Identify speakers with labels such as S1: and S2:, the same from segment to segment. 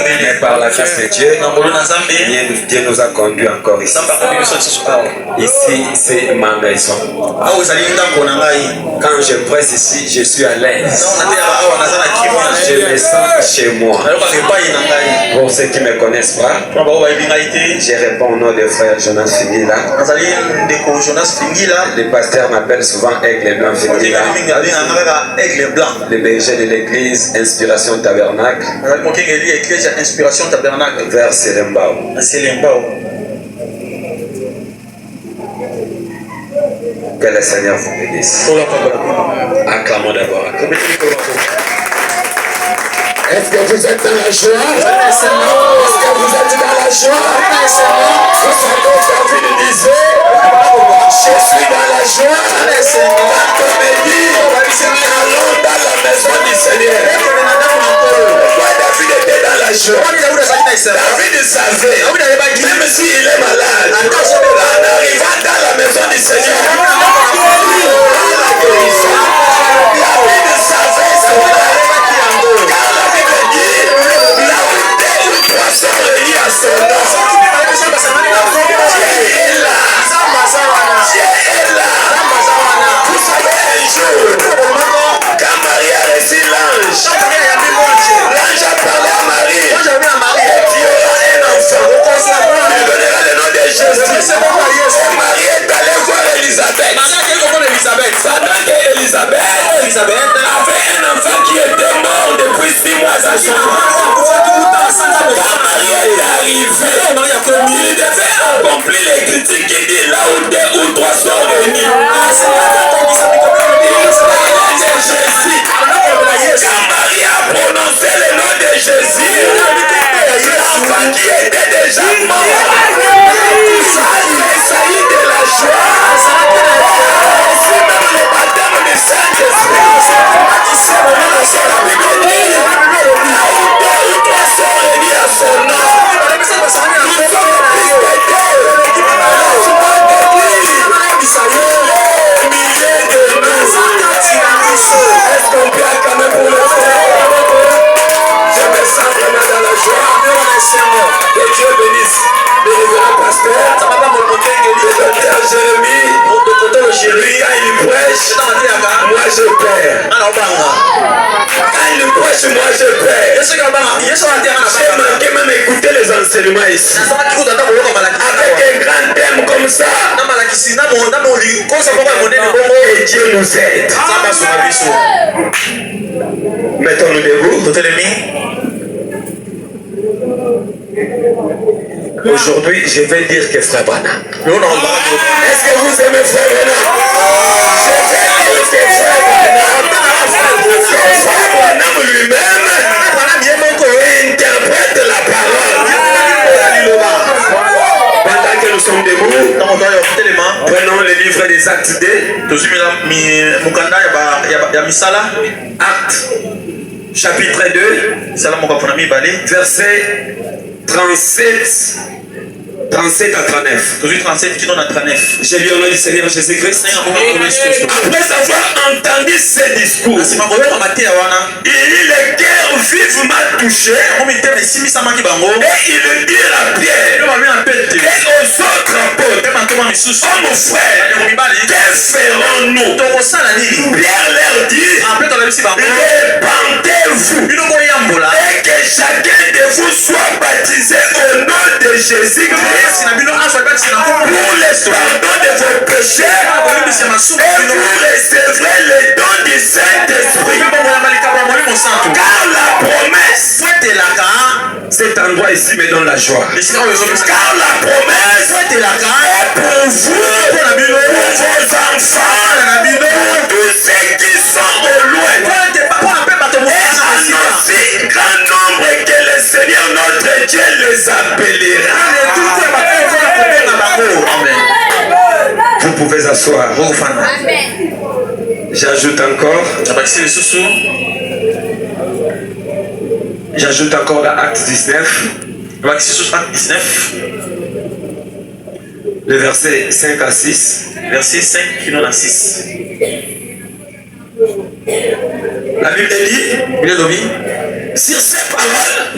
S1: Mais par la grâce de Dieu, Dieu nous a conduits encore ici. Ici, c'est ma maison. Quand je presse ici, je suis à l'aise. Je me sens chez moi. Pour ceux qui ne me connaissent pas, je réponds au nom de frère Jonas Fingila. Le pasteur m'appelle souvent Aigle Blanc Fingila. Le berger de l'église Inspiration Tabernacle. Vers Selembao. Que le Seigneur vous bénisse. Acclamons d'abord.
S2: Est-ce que vous êtes dans la joie? Est-ce que vous êtes dans la joie? Vous savez ce que David disait? Je suis dans la joie. Quand on me dit, allons dans la maison du Seigneur. Pourquoi David était dans la joie? David savait, même s'il est malade, en arrivant dans la maison du Seigneur, la guérison. David savait cela. Réunis à son nom. Dieu est là. Vous savez, un jour, quand Marie a reçu l'ange, l'ange a parlé à Marie. Il y aura un enfant. Il donnera le nom de Jésus. Et Marie est allée voir Elisabeth. Pendant qu'Elisabeth avait un enfant qui était mort depuis 6 mois à son quand Marie est arrivée, il devait accomplir les critiques qui dit là où 2 ou 3 sont réunis. Quand Marie a prononcé le nom de Jésus, l'enfant qui était déjà mort, ça a sailli de la joie. Si même le baptême du Saint-Esprit, la Bible dit, là où 2 ou 3 sont réunis à son nom, nous sommes est-ce qu'on peut acclamer pour le frère? Je me sens vraiment dans la joie. Que Dieu bénisse le révérend pasteur, le docteur Jérémie. Lui, quand il prêche, moi je perds. Quand il prêche, moi je perds. J'ai manqué même écouter les enseignements ici. Avec un grand thème comme ça, et Dieu nous aide. Mettons-nous debout. Aujourd'hui, je vais dire que frère Branham. Est-ce que vous aimez frère Branham? Je vais dire que frère Branham lui-même interprète la parole. Pendant que nous sommes debout, prenons le livre des Actes 2. Actes, chapitre 2, verset 37 à 39. J'ai lu au nom du Seigneur Jésus-Christ. Après avoir entendu ces discours, il eut le cœur vivement touché. Et il dit à Pierre et aux autres apôtres, oh mon frère, que ferons-nous? Pierre leur dit, répandez-vous et que chacun de vous soit baptisé au nom de Jésus-Christ pour le pardon de vos péchés, et vous recevrez le don du Saint-Esprit. Car la promesse, cet endroit ici me donne la joie. Car la promesse est pour vous, pour vos enfants, pour tous ceux qui sont au loin. Et annoncez grand nombre que le Seigneur notre Dieu les appellera. Vous pouvez asseoir. J'ajoute encore. J'ajoute encore dans Acte 19. Le verset 5 à 6.
S3: Verset 5 qui nous a 6.
S2: La Bible dit, sur ces paroles,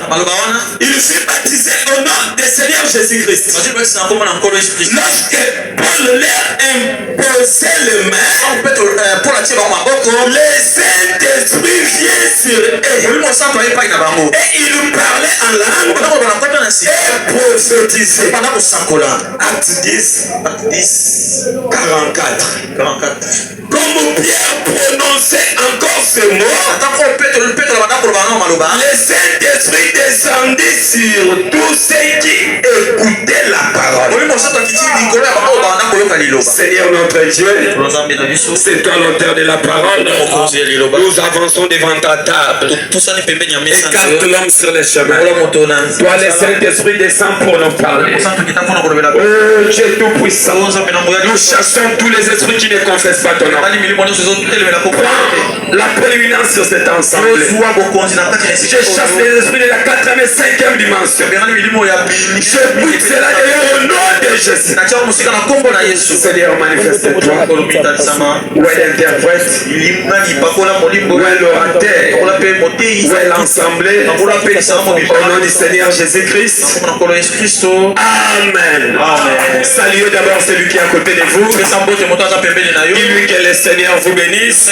S2: il fut baptisé au nom du Seigneur Jésus-Christ. Lorsque Paul leur imposait les mains, les Saint-Esprit vient sur eux. Et il parlait en langue et prophétisait. Acte 10, 44. Comme Pierre prononçait encore ce mot, le Saint-Esprit descendit sur tous ceux qui écoutaient la parole. Seigneur notre Dieu, c'est toi l'auteur de la parole. Nous avançons devant ta table. Écarte l'homme sur les chemins. Toi, le Saint-Esprit descend pour nous parler. Oh Dieu tout-puissant, nous chassons tous les esprits qui ne confessent pas ton nom. Prends la prééminence sur cet ensemble. Je chasse les esprits de la 4e et 5e dimension. Je prie cela au nom de Jésus. Seigneur, manifeste-toi. Où est l'interprète? Où est l'orateur? Où est l'assemblée? Au nom du Seigneur Jésus-Christ. Amen. Saluez d'abord celui qui est à côté de vous. Dis-lui que le Seigneur vous bénisse.